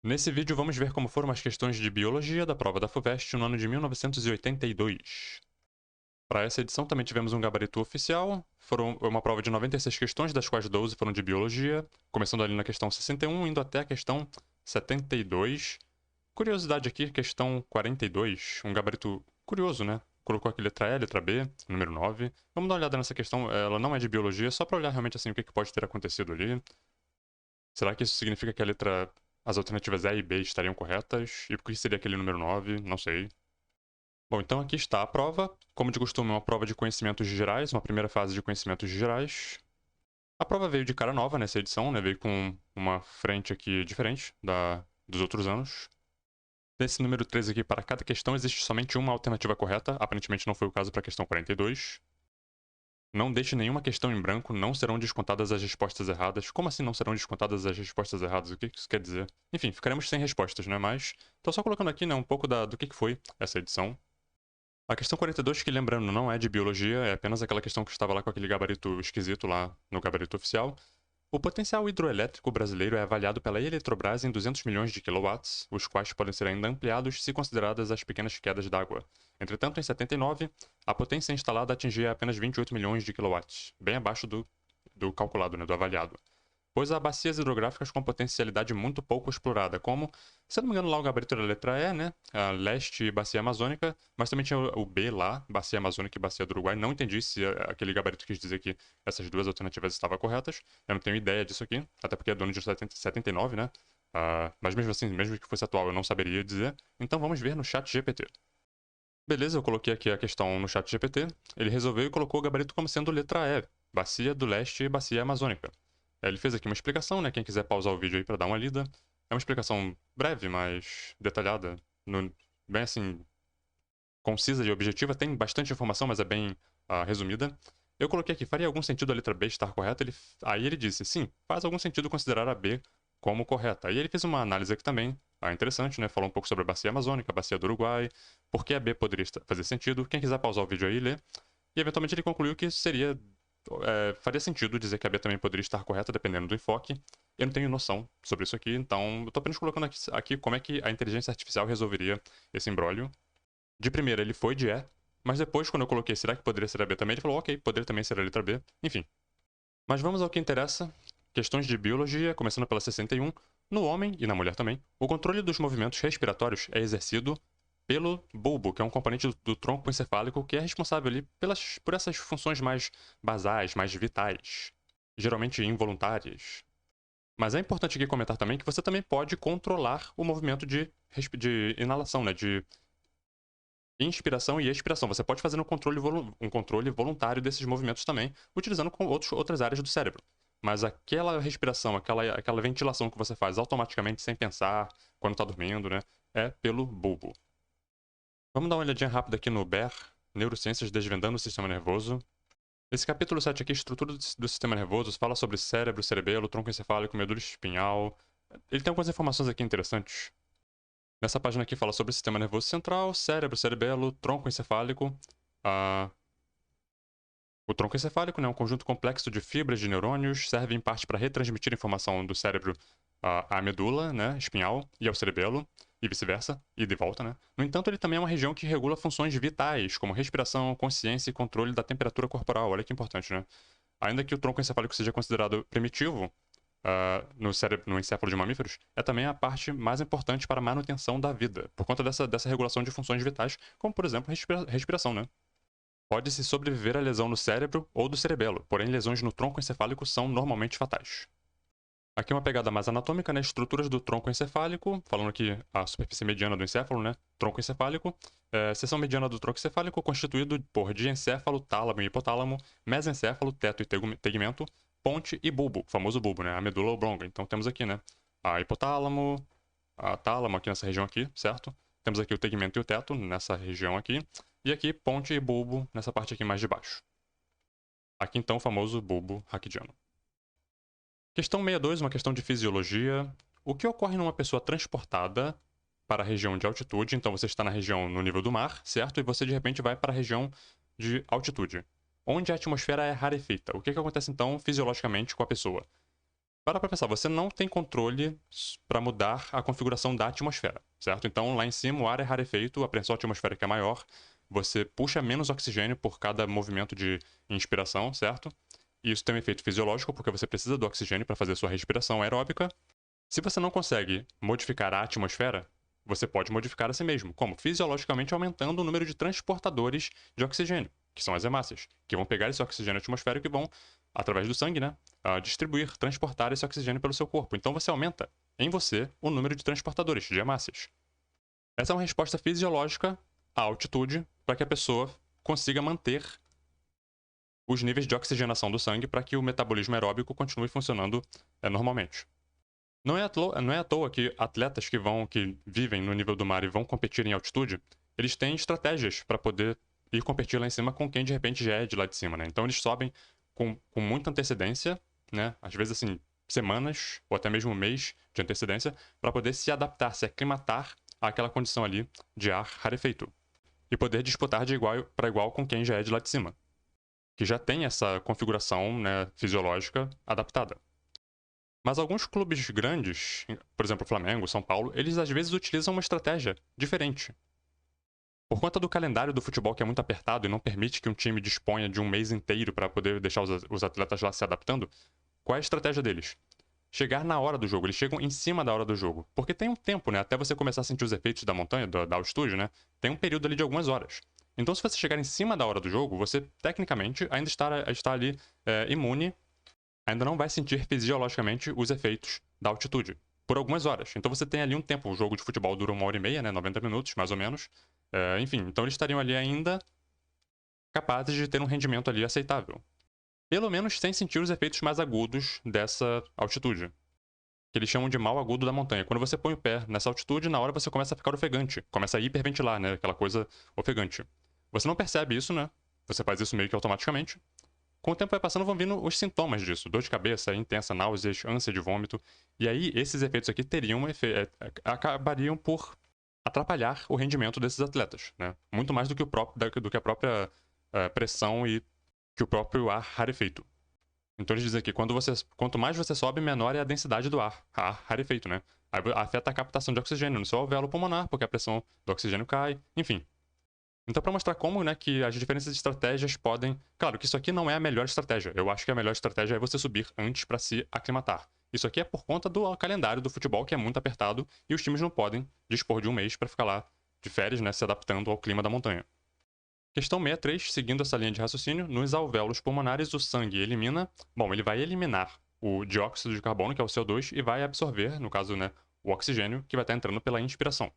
Nesse vídeo vamos ver como foram as questões de biologia da prova da FUVEST no ano de 1982. Para essa edição também tivemos um gabarito oficial, foram uma prova de 96 questões, das quais 12 foram de biologia, começando ali na questão 61, indo até a questão 72. Curiosidade aqui, questão 42, um gabarito curioso, né? Colocou aqui letra E, letra B, número 9. Vamos dar uma olhada nessa questão, ela não é de biologia, só para olhar realmente assim o que pode ter acontecido ali. Será que isso significa que as alternativas E e B estariam corretas? E por que seria aquele número 9? Não sei. Bom, então aqui está a prova. Como de costume, uma prova de conhecimentos gerais, uma primeira fase de conhecimentos gerais. A prova veio de cara nova nessa edição, né? Veio com uma frente aqui diferente dos outros anos. Nesse número 13 aqui, para cada questão, existe somente uma alternativa correta. Aparentemente não foi o caso para a questão 42. Não deixe nenhuma questão em branco, não serão descontadas as respostas erradas. Como assim não serão descontadas as respostas erradas? O que isso quer dizer? Enfim, ficaremos sem respostas, né? Mas tô só colocando aqui, né, um pouco do que foi essa edição. A questão 42, que lembrando, não é de biologia, é apenas aquela questão que estava lá com aquele gabarito esquisito lá no gabarito oficial. O potencial hidroelétrico brasileiro é avaliado pela Eletrobras em 200 milhões de quilowatts, os quais podem ser ainda ampliados se consideradas as pequenas quedas d'água. Entretanto, em 79, a potência instalada atingia apenas 28 milhões de quilowatts, bem abaixo do calculado, né, do avaliado. Pois há bacias hidrográficas com potencialidade muito pouco explorada, como, se eu não me engano, lá o gabarito da letra E, né? A leste e bacia amazônica, mas também tinha o B lá, bacia amazônica e bacia do Uruguai. Não entendi se aquele gabarito quis dizer que essas duas alternativas estavam corretas. Eu não tenho ideia disso aqui, até porque é do ano de 79, né? Mas mesmo assim, mesmo que fosse atual, eu não saberia dizer. Então vamos ver no chat GPT. Beleza, eu coloquei aqui a questão no chat GPT. Ele resolveu e colocou o gabarito como sendo letra E, bacia do leste e bacia amazônica. Ele fez aqui uma explicação, né? Quem quiser pausar o vídeo aí para dar uma lida. É uma explicação breve, mas detalhada, bem assim, concisa e objetiva. Tem bastante informação, mas é bem resumida. Eu coloquei aqui, faria algum sentido a letra B estar correta? Aí ele disse, sim, faz algum sentido considerar a B como correta. Aí ele fez uma análise aqui também, interessante, né? Falou um pouco sobre a bacia amazônica, a bacia do Uruguai, por que a B poderia fazer sentido. Quem quiser pausar o vídeo aí e ler. E eventualmente ele concluiu que faria sentido dizer que a B também poderia estar correta, dependendo do enfoque. Eu não tenho noção sobre isso aqui, então eu tô apenas colocando aqui como é que a inteligência artificial resolveria esse imbróglio. De primeira ele foi de E, mas depois, quando eu coloquei será que poderia ser a B também, ele falou, ok, poderia também ser a letra B. Enfim. Mas vamos ao que interessa. Questões de biologia, começando pela 61. No homem, e na mulher também, o controle dos movimentos respiratórios é exercido pelo bulbo, que é um componente do tronco encefálico que é responsável ali por essas funções mais basais, mais vitais, geralmente involuntárias. Mas é importante aqui comentar também que você também pode controlar o movimento de inalação, né, de inspiração e expiração. Você pode fazer um controle voluntário desses movimentos também, utilizando outras áreas do cérebro. Mas aquela respiração, aquela ventilação que você faz automaticamente, sem pensar, quando está dormindo, né, é pelo bulbo. Vamos dar uma olhadinha rápida aqui no BER, Neurociências Desvendando o Sistema Nervoso. Esse capítulo 7 aqui, Estrutura do Sistema Nervoso, fala sobre cérebro, cerebelo, tronco encefálico, medula espinhal. Ele tem algumas informações aqui interessantes. Nessa página aqui fala sobre o sistema nervoso central, cérebro, cerebelo, tronco encefálico. Ah, o tronco encefálico, né, é um conjunto complexo de fibras de neurônios, serve em parte para retransmitir informação do cérebro à medula, né, espinhal, e ao cerebelo, e vice-versa, e de volta, né. No entanto, ele também é uma região que regula funções vitais, como respiração, consciência e controle da temperatura corporal. Olha que importante, né. Ainda que o tronco encefálico seja considerado primitivo, no encéfalo de mamíferos, é também a parte mais importante para a manutenção da vida, por conta dessa regulação de funções vitais, como, por exemplo, respiração, né? Pode-se sobreviver à lesão no cérebro ou do cerebelo, porém lesões no tronco encefálico são normalmente fatais. Aqui uma pegada mais anatômica, né? Estruturas do tronco encefálico, falando aqui a superfície mediana do encéfalo, né? Tronco encefálico. Seção mediana do tronco encefálico constituído por diencéfalo, tálamo e hipotálamo, mesencéfalo, teto e tegmento, ponte e bulbo, famoso bulbo, né? A medula oblonga. Então temos aqui, né? A hipotálamo, a tálamo aqui nessa região aqui, certo? Temos aqui o tegmento e o teto nessa região aqui. E aqui ponte e bulbo nessa parte aqui mais de baixo. Aqui então o famoso bulbo raquidiano. Questão 62, uma questão de fisiologia. O que ocorre numa pessoa transportada para a região de altitude? Então você está na região no nível do mar, certo? E você de repente vai para a região de altitude, onde a atmosfera é rarefeita. O que acontece então fisiologicamente com a pessoa? para pensar, você não tem controle para mudar a configuração da atmosfera, certo? Então, lá em cima, o ar é rarefeito, a pressão atmosférica é maior, você puxa menos oxigênio por cada movimento de inspiração, certo? E isso tem um efeito fisiológico, porque você precisa do oxigênio para fazer sua respiração aeróbica. Se você não consegue modificar a atmosfera, você pode modificar a si mesmo. Como? Fisiologicamente aumentando o número de transportadores de oxigênio, que são as hemácias, que vão pegar esse oxigênio atmosférico e vão, através do sangue, né, distribuir, transportar esse oxigênio pelo seu corpo. Então você aumenta em você o número de transportadores, de hemácias. Essa é uma resposta fisiológica à altitude para que a pessoa consiga manter os níveis de oxigenação do sangue para que o metabolismo aeróbico continue funcionando normalmente. Não é à toa que atletas que vivem no nível do mar e vão competir em altitude, eles têm estratégias para poder ir competir lá em cima com quem de repente já é de lá de cima, né? Então eles sobem com muita antecedência, né? Às vezes assim, semanas ou até mesmo um mês de antecedência, para poder se adaptar, se aclimatar àquela condição ali de ar rarefeito. E poder disputar de igual para igual com quem já é de lá de cima, que já tem essa configuração, né, fisiológica adaptada. Mas alguns clubes grandes, por exemplo, o Flamengo, São Paulo, eles às vezes utilizam uma estratégia diferente. Por conta do calendário do futebol que é muito apertado e não permite que um time disponha de um mês inteiro para poder deixar os atletas lá se adaptando, qual é a estratégia deles? Chegar na hora do jogo, eles chegam em cima da hora do jogo. Porque tem um tempo, né? Até você começar a sentir os efeitos da montanha, da altitude, né? Tem um período ali de algumas horas. Então, se você chegar em cima da hora do jogo, você, tecnicamente, ainda está ali imune, ainda não vai sentir fisiologicamente os efeitos da altitude, por algumas horas. Então você tem ali um tempo, o jogo de futebol dura 1h30, né, 90 minutos, mais ou menos. Enfim, então eles estariam ali ainda capazes de ter um rendimento ali aceitável. Pelo menos sem sentir os efeitos mais agudos dessa altitude, que eles chamam de mal agudo da montanha. Quando você põe o pé nessa altitude, na hora você começa a ficar ofegante, começa a hiperventilar, né, aquela coisa ofegante. Você não percebe isso, né? Você faz isso meio que automaticamente. Com o tempo vai passando, vão vindo os sintomas disso. Dor de cabeça, intensa, náuseas, ânsia de vômito. E aí, esses efeitos aqui acabariam por atrapalhar o rendimento desses atletas, né? Muito mais do que a própria pressão e que o próprio ar rarefeito. Então eles dizem que quanto mais você sobe, menor é a densidade do ar rarefeito, né? Aí afeta a captação de oxigênio no seu alvéolo pulmonar, porque a pressão do oxigênio cai, enfim. Então, para mostrar como, né, que as diferentes estratégias podem... Claro que isso aqui não é a melhor estratégia. Eu acho que a melhor estratégia é você subir antes para se aclimatar. Isso aqui é por conta do calendário do futebol, que é muito apertado, e os times não podem dispor de um mês para ficar lá de férias, né, se adaptando ao clima da montanha. Questão 63, seguindo essa linha de raciocínio, nos alvéolos pulmonares o sangue elimina... Bom, ele vai eliminar o dióxido de carbono, que é o CO2, e vai absorver, no caso, né, o oxigênio, que vai estar entrando pela inspiração.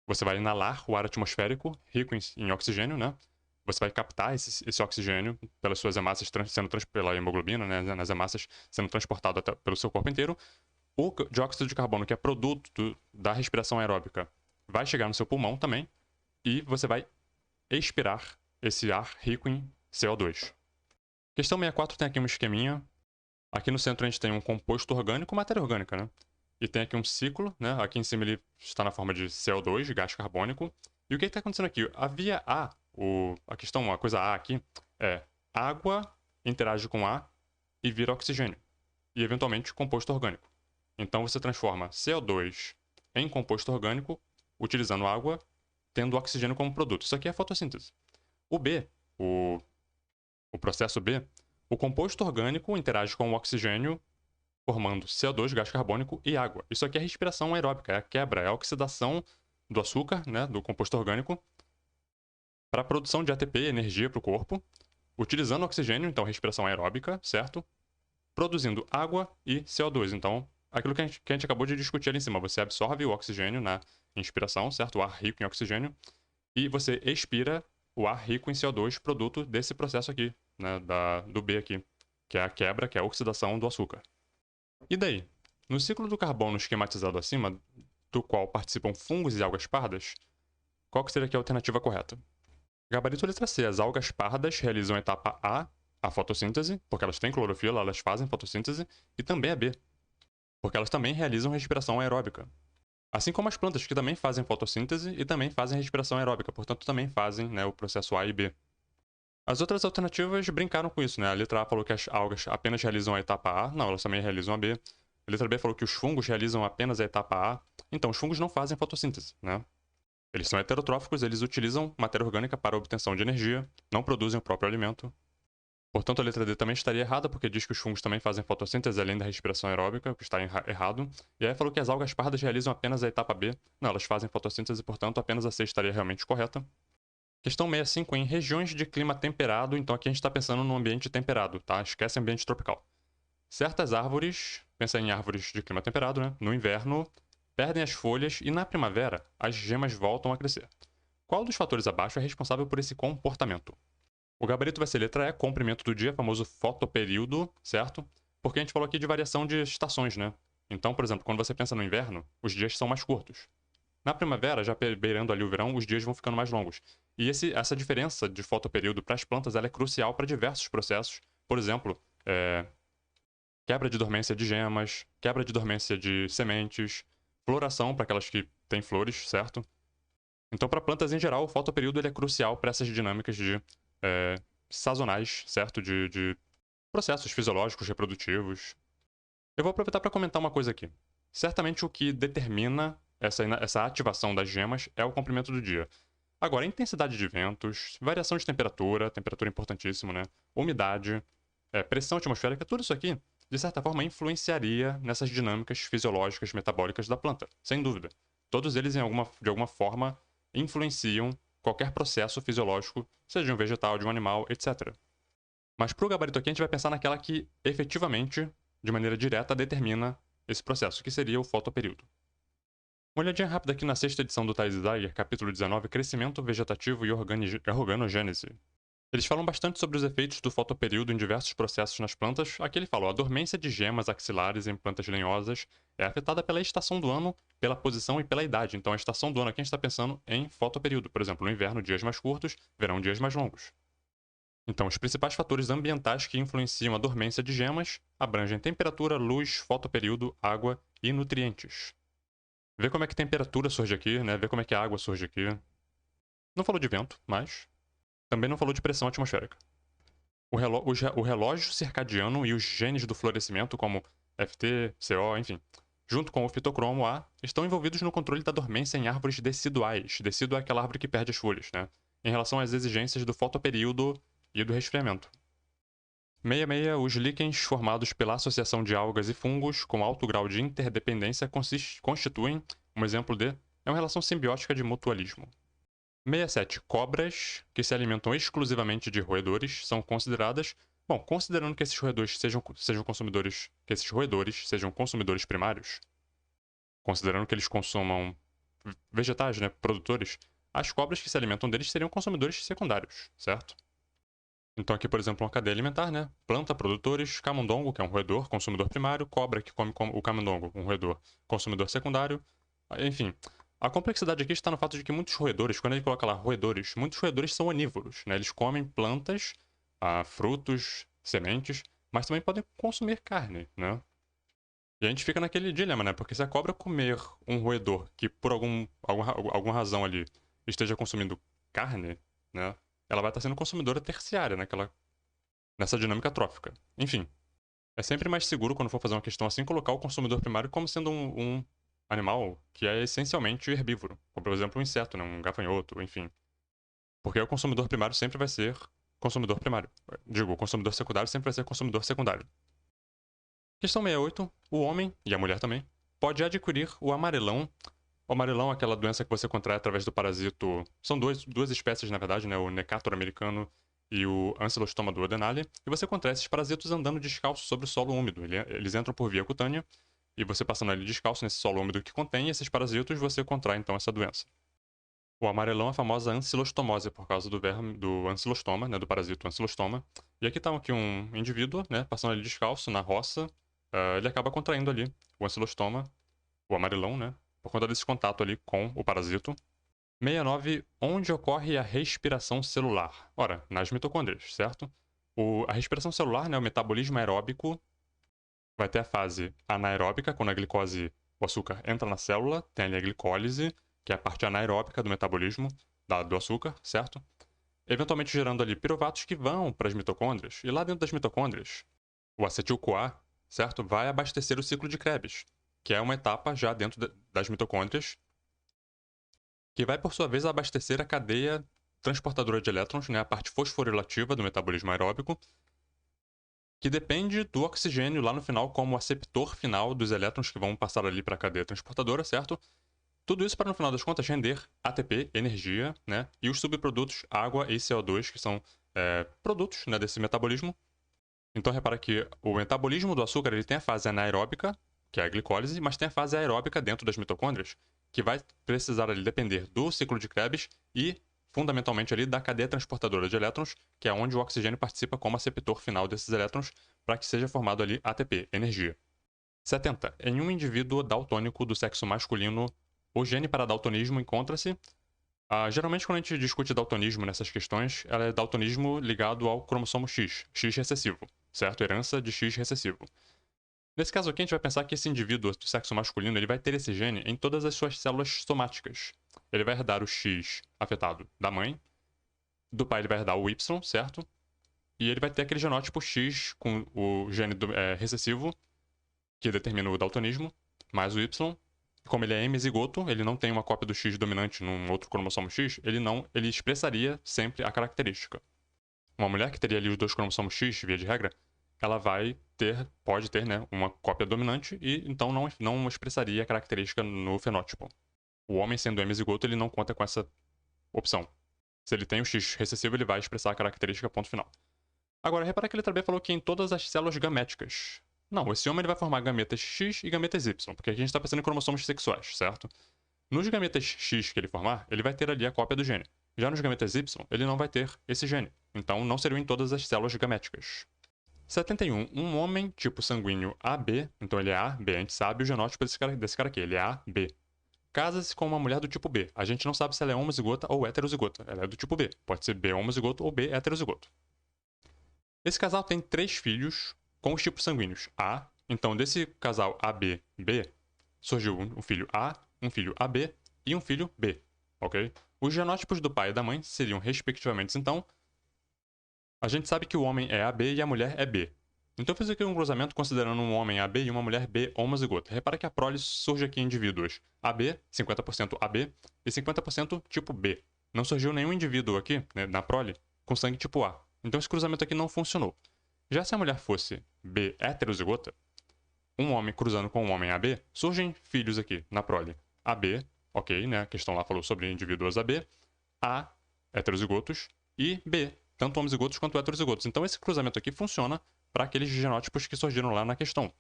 Você vai inalar o ar atmosférico, rico em oxigênio, né? Você vai captar esse oxigênio pelas suas hemácias, pela hemoglobina, né? Nas hemácias, sendo transportado pelo seu corpo inteiro. O dióxido de carbono, que é produto da respiração aeróbica, vai chegar no seu pulmão também. E você vai expirar esse ar rico em CO2. Questão 64 tem aqui um esqueminha. Aqui no centro a gente tem um composto orgânico, matéria orgânica, né? E tem aqui um ciclo, né? Aqui em cima ele está na forma de CO2, gás carbônico. E o que está acontecendo aqui? A via A, a coisa A aqui, é água interage com A e vira oxigênio. E, eventualmente, composto orgânico. Então, você transforma CO2 em composto orgânico, utilizando água, tendo oxigênio como produto. Isso aqui é a fotossíntese. O B, o processo B, o composto orgânico interage com o oxigênio, formando CO2, gás carbônico e água. Isso aqui é respiração aeróbica, é a quebra, é a oxidação do açúcar, né, do composto orgânico, para a produção de ATP, energia para o corpo, utilizando oxigênio, então respiração aeróbica, certo? Produzindo água e CO2. Então, aquilo que a gente acabou de discutir ali em cima, você absorve o oxigênio na inspiração, certo? O ar rico em oxigênio, e você expira o ar rico em CO2, produto desse processo aqui, né, do B aqui, que é a quebra, que é a oxidação do açúcar. E daí? No ciclo do carbono esquematizado acima, do qual participam fungos e algas pardas, qual que seria aqui a alternativa correta? Gabarito letra C. As algas pardas realizam a etapa A fotossíntese, porque elas têm clorofila, elas fazem fotossíntese, e também a B, porque elas também realizam respiração aeróbica. Assim como as plantas, que também fazem fotossíntese e também fazem respiração aeróbica, portanto também fazem, né, o processo A e B. As outras alternativas brincaram com isso, né? A letra A falou que as algas apenas realizam a etapa A, não, elas também realizam a B. A letra B falou que os fungos realizam apenas a etapa A. Então, os fungos não fazem fotossíntese, né? Eles são heterotróficos, eles utilizam matéria orgânica para a obtenção de energia, não produzem o próprio alimento. Portanto, a letra D também estaria errada, porque diz que os fungos também fazem fotossíntese além da respiração aeróbica, o que está errado. E aí falou que as algas pardas realizam apenas a etapa B. Não, elas fazem fotossíntese, portanto, apenas a C estaria realmente correta. Questão 65, em regiões de clima temperado, então aqui a gente está pensando no ambiente temperado, tá? Esquece ambiente tropical. Certas árvores, pensa em árvores de clima temperado, né? No inverno, perdem as folhas e na primavera, as gemas voltam a crescer. Qual dos fatores abaixo é responsável por esse comportamento? O gabarito vai ser letra E, comprimento do dia, famoso fotoperíodo, certo? Porque a gente falou aqui de variação de estações, né? Então, por exemplo, quando você pensa no inverno, os dias são mais curtos. Na primavera, já beirando ali o verão, os dias vão ficando mais longos. E essa diferença de fotoperíodo para as plantas ela é crucial para diversos processos. Por exemplo, quebra de dormência de gemas, quebra de dormência de sementes, floração para aquelas que têm flores, certo? Então, para plantas em geral, o fotoperíodo ele é crucial para essas dinâmicas de sazonais, certo? De processos fisiológicos reprodutivos. Eu vou aproveitar para comentar uma coisa aqui. Certamente o que determina essa ativação das gemas é o comprimento do dia. Agora, intensidade de ventos, variação de temperatura, temperatura importantíssimo, né? Umidade, pressão atmosférica, tudo isso aqui, de certa forma, influenciaria nessas dinâmicas fisiológicas metabólicas da planta, sem dúvida. Todos eles, de alguma forma, influenciam qualquer processo fisiológico, seja de um vegetal, de um animal, etc. Mas para o gabarito aqui, a gente vai pensar naquela que efetivamente, de maneira direta, determina esse processo, que seria o fotoperíodo. Uma olhadinha rápida aqui na sexta edição do Thales Dyer, capítulo 19, Crescimento Vegetativo e Organogênese. Eles falam bastante sobre os efeitos do fotoperíodo em diversos processos nas plantas. Aqui ele falou: a dormência de gemas axilares em plantas lenhosas é afetada pela estação do ano, pela posição e pela idade. Então, a estação do ano aqui a gente está pensando em fotoperíodo. Por exemplo, no inverno, dias mais curtos, verão, dias mais longos. Então, os principais fatores ambientais que influenciam a dormência de gemas abrangem temperatura, luz, fotoperíodo, água e nutrientes. Vê como é que a temperatura surge aqui, né? Vê como é que a água surge aqui. Não falou de vento, mas também não falou de pressão atmosférica. O relógio circadiano e os genes do florescimento, como FT, CO, enfim, junto com o fitocromo A, estão envolvidos no controle da dormência em árvores deciduais. Decíduo é aquela árvore que perde as folhas, né? Em relação às exigências do fotoperíodo e do resfriamento. 66. Os líquens formados pela associação de algas e fungos com alto grau de interdependência constituem um exemplo de uma relação simbiótica de mutualismo. 67. Cobras, que se alimentam exclusivamente de roedores, são consideradas... Bom, considerando que esses roedores sejam consumidores... Que esses roedores sejam consumidores primários, considerando que eles consumam vegetais, né, produtores, as cobras que se alimentam deles seriam consumidores secundários, certo? Então aqui, por exemplo, uma cadeia alimentar, né? Planta, produtores, camundongo, que é um roedor, consumidor primário, cobra, que come o camundongo, um roedor, consumidor secundário. Enfim, a complexidade aqui está no fato de que muitos roedores, quando ele coloca lá roedores, muitos roedores são onívoros, né? Eles comem plantas, frutos, sementes, mas também podem consumir carne, né? E a gente fica naquele dilema, né? Porque se a cobra comer um roedor que por alguma razão ali esteja consumindo carne, né? Ela vai estar sendo consumidora terciária nessa dinâmica trófica. Enfim, é sempre mais seguro quando for fazer uma questão assim colocar o consumidor primário como sendo um animal que é essencialmente herbívoro. Como, por exemplo, um inseto, né? Um gafanhoto, enfim. Porque o consumidor primário sempre vai ser consumidor primário. Digo, o consumidor secundário sempre vai ser consumidor secundário. Questão 68. O homem, e a mulher também, pode adquirir o amarelão. O amarelão é aquela doença que você contrai através do parasito... São duas espécies, na verdade, né? O Necator americano e o Ancylostoma duodenale. E você contrai esses parasitos andando descalço sobre o solo úmido. Eles entram por via cutânea e você passando ali descalço nesse solo úmido que contém esses parasitos, você contrai então essa doença. O amarelão é a famosa ancilostomose, por causa do ancilostoma, né? Do parasito ancilostoma. E aqui tá aqui um indivíduo, né? Passando ali descalço na roça. Ele acaba contraindo ali o ancilostoma, o amarelão, né? Por conta desse contato ali com o parasito. 69. Onde ocorre a respiração celular? Ora, nas mitocôndrias, certo? A respiração celular, né, o metabolismo aeróbico, vai ter a fase anaeróbica, quando a glicose, o açúcar, entra na célula, tem ali a glicólise, que é a parte anaeróbica do metabolismo do açúcar, certo? Eventualmente gerando ali piruvatos que vão para as mitocôndrias, e lá dentro das mitocôndrias, o acetil-CoA, certo? Vai abastecer o ciclo de Krebs, que é uma etapa já dentro das mitocôndrias, que vai, por sua vez, abastecer a cadeia transportadora de elétrons, né, a parte fosforilativa do metabolismo aeróbico, que depende do oxigênio lá no final como aceptor final dos elétrons que vão passar ali para a cadeia transportadora, certo? Tudo isso para, no final das contas, render ATP, energia, né? E os subprodutos água e CO2, que são produtos, né, desse metabolismo. Então, repara que o metabolismo do açúcar ele tem a fase anaeróbica, que é a glicólise, mas tem a fase aeróbica dentro das mitocôndrias, que vai precisar ali depender do ciclo de Krebs e, fundamentalmente, ali da cadeia transportadora de elétrons, que é onde o oxigênio participa como aceptor final desses elétrons, para que seja formado ali ATP, energia. 70. Em um indivíduo daltônico do sexo masculino, o gene para daltonismo encontra-se. Geralmente, quando a gente discute daltonismo nessas questões, ela é daltonismo ligado ao cromossomo X, X recessivo, certo? Herança de X recessivo. Nesse caso aqui, a gente vai pensar que esse indivíduo do sexo masculino ele vai ter esse gene em todas as suas células somáticas. Ele vai herdar o X afetado da mãe, do pai ele vai herdar o Y, certo? E ele vai ter aquele genótipo X com o gene recessivo, que determina o daltonismo, mais o Y. Como ele é hemizigoto, ele não tem uma cópia do X dominante num outro cromossomo X, ele expressaria sempre a característica. Uma mulher que teria ali os dois cromossomos X, via de regra, ela pode ter, né, uma cópia dominante e então não expressaria a característica no fenótipo. O homem sendo hemizigoto, ele não conta com essa opção. Se ele tem o X recessivo, ele vai expressar a característica ponto final. Agora, repara que ele também falou que em todas as células gaméticas. Não, esse homem ele vai formar gametas X e gametas Y, porque aqui a gente está pensando em cromossomos sexuais, certo? Nos gametas X que ele formar, ele vai ter ali a cópia do gene. Já nos gametas Y, ele não vai ter esse gene. Então, não seriam em todas as células gaméticas. 71. Um homem tipo sanguíneo AB, então ele é A, B, a gente sabe o genótipo desse cara aqui, ele é A, B. Casa-se com uma mulher do tipo B. A gente não sabe se ela é homozigota ou heterozigota. Ela é do tipo B. Pode ser B homozigoto ou B heterozigoto. Esse casal tem 3 filhos com os tipos sanguíneos A. Então, desse casal AB-B, surgiu um filho A, um filho AB e um filho B, ok? Os genótipos do pai e da mãe seriam, respectivamente, então, a gente sabe que o homem é AB e a mulher é B. Então eu fiz aqui um cruzamento considerando um homem AB e uma mulher B homozigota. Repara que a prole surge aqui em indivíduos AB, 50% AB, e 50% tipo B. Não surgiu nenhum indivíduo aqui, né, na prole, com sangue tipo A. Então esse cruzamento aqui não funcionou. Já se a mulher fosse B heterozigota, um homem cruzando com um homem AB, surgem filhos aqui na prole. AB, ok, né? A questão lá falou sobre indivíduos AB, A, heterozigotos, e B, tanto homozigotos quanto heterozigotos. Então esse cruzamento aqui funciona para aqueles genótipos que surgiram lá na questão,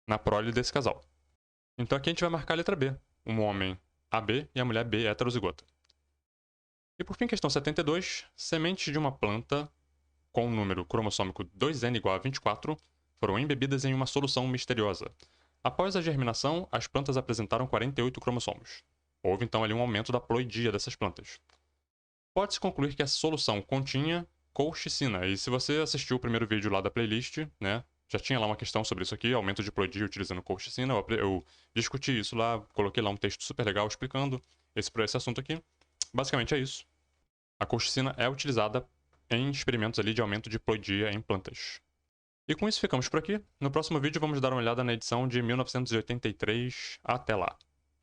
na prole desse casal. Então aqui a gente vai marcar a letra B, um homem AB e a mulher B heterozigota. E por fim, questão 72, sementes de uma planta com o número cromossômico 2N igual a 24 foram embebidas em uma solução misteriosa. Após a germinação, as plantas apresentaram 48 cromossomos. Houve então ali um aumento da ploidia dessas plantas. Pode-se concluir que essa solução continha colchicina, e se você assistiu o primeiro vídeo lá da playlist, né, já tinha lá uma questão sobre isso aqui, aumento de ploidia utilizando colchicina, eu discuti isso lá, coloquei lá um texto super legal explicando esse assunto aqui. Basicamente é isso. A colchicina é utilizada em experimentos ali de aumento de ploidia em plantas. E com isso ficamos por aqui. No próximo vídeo vamos dar uma olhada na edição de 1983. Até lá!